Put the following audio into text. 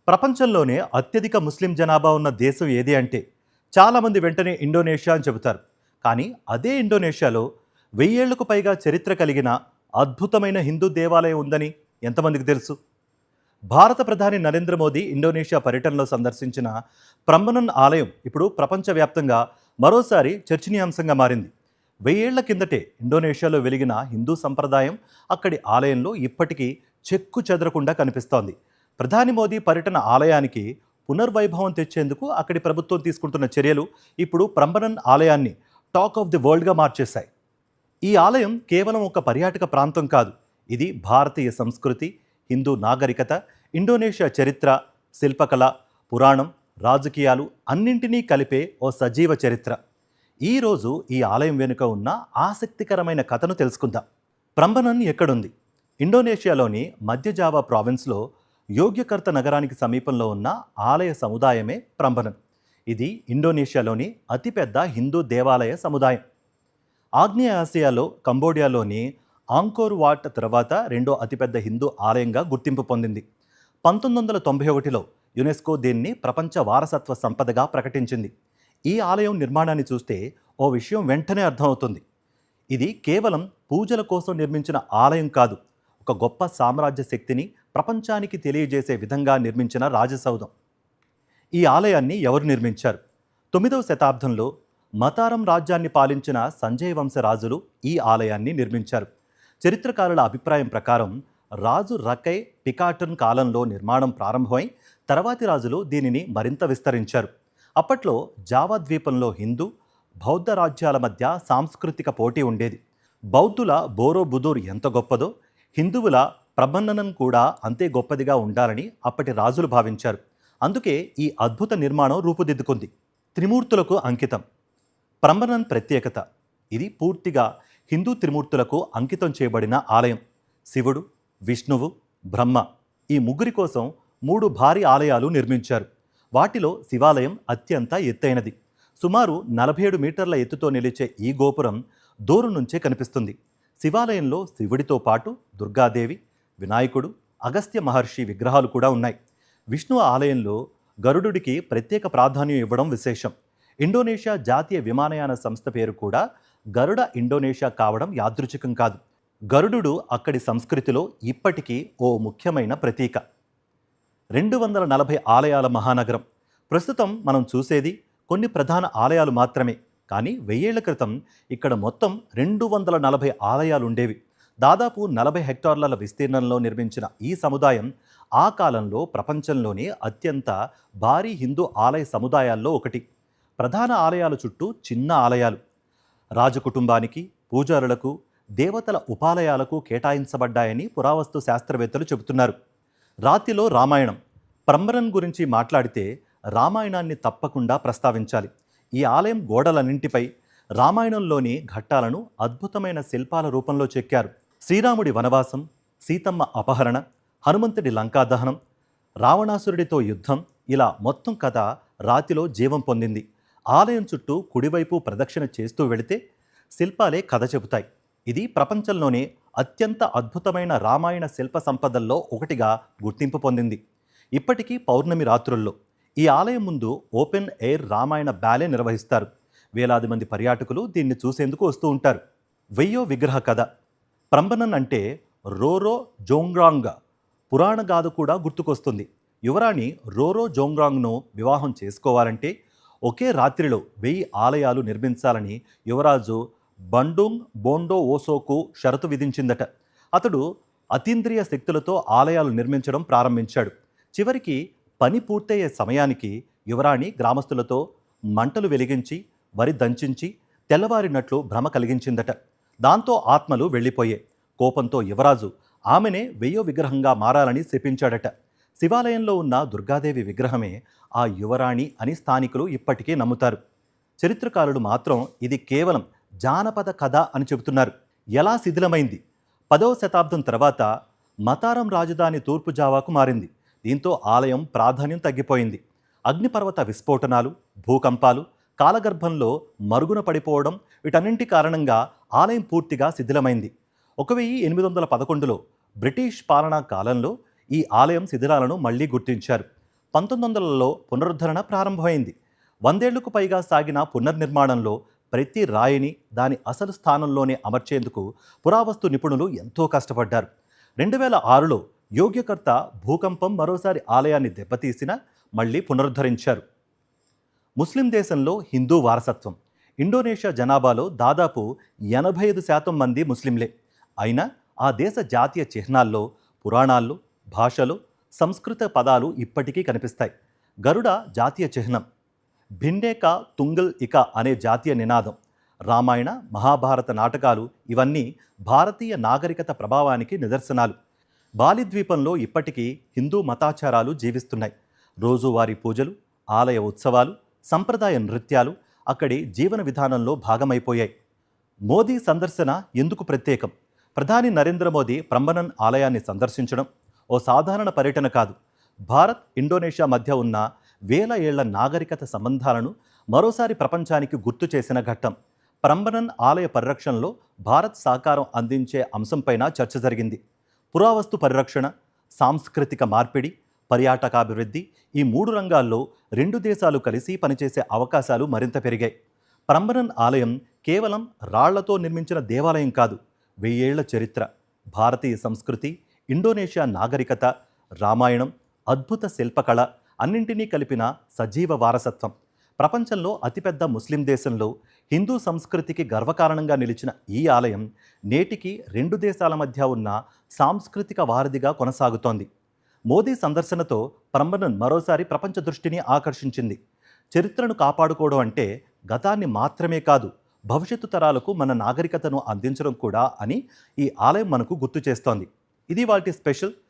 ప్రపంచంలోనే అత్యధిక ముస్లిం జనాభా ఉన్న దేశం ఏది అంటే చాలామంది వెంటనే ఇండోనేషియా అని చెబుతారు. కానీ అదే ఇండోనేషియాలో వెయ్యేళ్లకు పైగా చరిత్ర కలిగిన అద్భుతమైన హిందూ దేవాలయం ఉందని ఎంతమందికి తెలుసు? భారత ప్రధాని నరేంద్ర మోదీ ఇండోనేషియా పర్యటనలో సందర్శించిన ప్రంబనన్ ఆలయం ఇప్పుడు ప్రపంచవ్యాప్తంగా మరోసారి చర్చనీయాంశంగా మారింది. వెయ్యేళ్ల కిందటే ఇండోనేషియాలో వెలిగిన హిందూ సంప్రదాయం అక్కడి ఆలయంలో ఇప్పటికీ చెక్కు చెదరకుండా కనిపిస్తోంది. ప్రధాని మోదీ పర్యటన ఆలయానికి పునర్వైభవం తెచ్చేందుకు అక్కడి ప్రభుత్వం తీసుకుంటున్న చర్యలు ఇప్పుడు ప్రంబనన్ ఆలయాన్ని టాక్ ఆఫ్ ది వరల్డ్గా మార్చేశాయి. ఈ ఆలయం కేవలం ఒక పర్యాటక ప్రాంతం కాదు. ఇది భారతీయ సంస్కృతి, హిందూ నాగరికత, ఇండోనేషియా చరిత్ర, శిల్పకళ, పురాణం, రాజకీయాలు అన్నింటినీ కలిపే ఓ సజీవ చరిత్ర. ఈరోజు ఈ ఆలయం వెనుక ఉన్న ఆసక్తికరమైన కథను తెలుసుకుందాం. ప్రంబనన్ ఎక్కడుంది? ఇండోనేషియాలోని మధ్య జావా ప్రావిన్స్లో యోగ్యకర్త నగరానికి సమీపంలో ఉన్న ఆలయ సముదాయమే ప్రంబనన్. ఇది ఇండోనేషియాలోని అతిపెద్ద హిందూ దేవాలయ సముదాయం. ఆగ్నేయ ఆసియాలో కంబోడియాలోని ఆంకోర్ వాట్ తర్వాత రెండో అతిపెద్ద హిందూ ఆలయంగా గుర్తింపు పొందింది. 1991లో యునెస్కో దీన్ని ప్రపంచ వారసత్వ సంపదగా ప్రకటించింది. ఈ ఆలయం నిర్మాణాన్ని చూస్తే ఓ విషయం వెంటనే అర్థమవుతుంది. ఇది కేవలం పూజల కోసం నిర్మించిన ఆలయం కాదు, ఒక గొప్ప సామ్రాజ్య శక్తిని ప్రపంచానికి తెలియజేసే విధంగా నిర్మించిన రాజసౌధం. ఈ ఆలయాన్ని ఎవరు నిర్మించారు? 9వ శతాబ్దంలో మతారం రాజ్యాన్ని పాలించిన సంజయ్ వంశ రాజులు ఈ ఆలయాన్ని నిర్మించారు. చరిత్రకారుల అభిప్రాయం ప్రకారం రాజు రకై పికాటన్ కాలంలో నిర్మాణం ప్రారంభమై తర్వాతి రాజులు దీనిని మరింత విస్తరించారు. అప్పట్లో జావా ద్వీపంలో హిందూ, బౌద్ధ రాజ్యాల మధ్య సాంస్కృతిక పోటీ ఉండేది. బౌద్ధుల బోరోబుదూర్ ఎంత గొప్పదో హిందువుల ప్రంబనన్ కూడా అంతే గొప్పదిగా ఉండాలని అప్పటి రాజులు భావించారు. అందుకే ఈ అద్భుత నిర్మాణం రూపుదిద్దుకుంది. త్రిమూర్తులకు అంకితం. ప్రంబనన్ ప్రత్యేకత, ఇది పూర్తిగా హిందూ త్రిమూర్తులకు అంకితం చేయబడిన ఆలయం. శివుడు, విష్ణువు, బ్రహ్మ ఈ ముగ్గురి కోసం 3 భారీ ఆలయాలు నిర్మించారు. వాటిలో శివాలయం అత్యంత ఎత్తైనది. సుమారు 47 మీటర్ల ఎత్తుతో నిలిచే ఈ గోపురం దూరం నుంచే కనిపిస్తుంది. శివాలయంలో శివుడితో పాటు దుర్గాదేవి, వినాయకుడు, అగస్త్య మహర్షి విగ్రహాలు కూడా ఉన్నాయి. విష్ణు ఆలయంలో గరుడుడికి ప్రత్యేక ప్రాధాన్యం ఇవ్వడం విశేషం. ఇండోనేషియా జాతీయ విమానయాన సంస్థ పేరు కూడా గరుడ ఇండోనేషియా కావడం యాదృచ్ఛికం కాదు. గరుడు అక్కడి సంస్కృతిలో ఇప్పటికీ ఓ ముఖ్యమైన ప్రతీక. 240 ఆలయాల మహానగరం. ప్రస్తుతం మనం చూసేది కొన్ని ప్రధాన ఆలయాలు మాత్రమే. కానీ 1000 ఏళ్ల క్రితం ఇక్కడ మొత్తం 240 ఆలయాలు ఉండేవి. దాదాపు 40 హెక్టార్ల విస్తీర్ణంలో నిర్మించిన ఈ సముదాయం ఆ కాలంలో ప్రపంచంలోనే అత్యంత భారీ హిందూ ఆలయ సముదాయాల్లో ఒకటి. ప్రధాన ఆలయాల చుట్టూ చిన్న ఆలయాలు రాజకుటుంబానికి, పూజారులకు, దేవతల ఉపాలయాలకు కేటాయించబడ్డాయని పురావస్తు శాస్త్రవేత్తలు చెబుతున్నారు. రాతిలో రామాయణం. ప్రంబనన్ గురించి మాట్లాడితే రామాయణాన్ని తప్పకుండా ప్రస్తావించాలి. ఈ ఆలయం గోడలన్నింటిపై రామాయణంలోని ఘట్టాలను అద్భుతమైన శిల్పాల రూపంలో చెక్కారు. శ్రీరాముడి వనవాసం, సీతమ్మ అపహరణ, హనుమంతుడి లంకాదహనం, రావణాసురుడితో యుద్ధం, ఇలా మొత్తం కథ రాతిలో జీవం పొందింది. ఆలయం చుట్టూ కుడివైపు ప్రదక్షిణ చేస్తూ వెళితే శిల్పాలే కథ చెబుతాయి. ఇది ప్రపంచంలోనే అత్యంత అద్భుతమైన రామాయణ శిల్ప సంపదల్లో ఒకటిగా గుర్తింపు పొందింది. ఇప్పటికీ పౌర్ణమి రాత్రుల్లో ఈ ఆలయం ముందు ఓపెన్ ఎయిర్ రామాయణ బ్యాలే నిర్వహిస్తారు. వేలాది మంది పర్యాటకులు దీన్ని చూసేందుకు వస్తూ ఉంటారు. వెయ్యో విగ్రహ కథ. ప్రంబనన్ అంటే రోరో జోంగ్రాంగ్ పురాణ గాథ కూడా గుర్తుకొస్తుంది. యువరాణి రోరో జోంగ్రాంగ్ను వివాహం చేసుకోవాలంటే ఒకే రాత్రిలో 1000 ఆలయాలు నిర్మించాలని యువరాజు బండుంగ్ బోండో ఓసోకు షరతు విధించిందట. అతడు అతీంద్రియ శక్తులతో ఆలయాలు నిర్మించడం ప్రారంభించాడు. చివరికి పని పూర్తయ్యే సమయానికి యువరాణి గ్రామస్తులతో మంటలు వెలిగించి వరి దంచించి తెల్లవారినట్లు భ్రమ కలిగించిందట. దాంతో ఆత్మలు వెళ్ళిపోయే. కోపంతో యువరాజు ఆమెనే 1000వ విగ్రహంగా మారాలని శపించాడట. శివాలయంలో ఉన్న దుర్గాదేవి విగ్రహమే ఆ యువరాణి అని స్థానికులు ఇప్పటికీ నమ్ముతారు. చరిత్రకారులు మాత్రం ఇది కేవలం జానపద కథ అని చెబుతున్నారు. ఎలా శిథిలమైంది? 10వ శతాబ్దం తర్వాత మతారం రాజధాని తూర్పు జావాకు మారింది. దీంతో ఆలయం ప్రాధాన్యం తగ్గిపోయింది. అగ్నిపర్వత విస్ఫోటనాలు, భూకంపాలు, కాలగర్భంలో మరుగున పడిపోవడం, వీటన్నింటి కారణంగా ఆలయం పూర్తిగా శిథిలమైంది. 1811లో బ్రిటిష్ పాలనా కాలంలో ఈ ఆలయం శిథిలాలను మళ్లీ గుర్తించారు. 1900లలో పునరుద్ధరణ ప్రారంభమైంది. 100 ఏళ్లకు పైగా సాగిన పునర్నిర్మాణంలో ప్రతి రాయిని దాని అసలు స్థానంలోనే అమర్చేందుకు పురావస్తు నిపుణులు ఎంతో కష్టపడ్డారు. 2006లో యోగ్యకర్త భూకంపం మరోసారి ఆలయాన్ని దెబ్బతీసినా మళ్ళీ పునరుద్ధరించారు. ముస్లిం దేశంలో హిందూ వారసత్వం. ఇండోనేషియా జనాభాలో దాదాపు 85% మంది ముస్లింలే. అయినా ఆ దేశ జాతీయ చిహ్నాల్లో పురాణాల్లో, భాషలో సంస్కృత పదాలు ఇప్పటికీ కనిపిస్తాయి. గరుడ జాతీయ చిహ్నం, భిండేక తుంగల్ ఇక అనే జాతీయ నినాదం, రామాయణ మహాభారత నాటకాలు ఇవన్నీ భారతీయ నాగరికత ప్రభావానికి నిదర్శనాలు. బాలి ద్వీపంలో ఇప్పటికీ హిందూ మతాచారాలు జీవిస్తున్నాయి. రోజువారీ పూజలు, ఆలయ ఉత్సవాలు, సంప్రదాయ నృత్యాలు అక్కడి జీవన విధానంలో భాగమైపోయాయి. మోదీ సందర్శన ఎందుకు ప్రత్యేకం? ప్రధాని నరేంద్ర మోదీ ప్రంబనన్ ఆలయాన్ని సందర్శించడం ఓ సాధారణ పర్యటన కాదు. భారత్, ఇండోనేషియా మధ్య ఉన్న వేల ఏళ్ల నాగరికత సంబంధాలను మరోసారి ప్రపంచానికి గుర్తు చేసిన ఘట్టం. ప్రంబనన్ ఆలయ పరిరక్షణలో భారత్ సహకారం అందించే అంశంపైన చర్చ జరిగింది. పురావస్తు పరిరక్షణ, సాంస్కృతిక మార్పిడి, పర్యాటకాభివృద్ధి ఈ 3 రంగాల్లో 2 దేశాలు కలిసి పనిచేసే అవకాశాలు మరింత పెరిగాయి. ప్రంబనన్ ఆలయం కేవలం రాళ్లతో నిర్మించిన దేవాలయం కాదు. 1000 ఏళ్ల చరిత్ర, భారతీయ సంస్కృతి, ఇండోనేషియా నాగరికత, రామాయణం, అద్భుత శిల్పకళ అన్నింటినీ కలిపిన సజీవ వారసత్వం. ప్రపంచంలో అతిపెద్ద ముస్లిం దేశంలో హిందూ సంస్కృతికి గర్వకారణంగా నిలిచిన ఈ ఆలయం నేటికి 2 దేశాల మధ్య ఉన్న సాంస్కృతిక వారధిగా కొనసాగుతోంది. మోదీ సందర్శనతో ప్రంబనన్ మరోసారి ప్రపంచ దృష్టిని ఆకర్షించింది. చరిత్రను కాపాడుకోవడం అంటే గతాన్ని మాత్రమే కాదు, భవిష్యత్తు తరాలకు మన నాగరికతను అందించడం కూడా అని ఈ ఆలయం మనకు గుర్తు చేస్తోంది. ఇది వాటి స్పెషల్.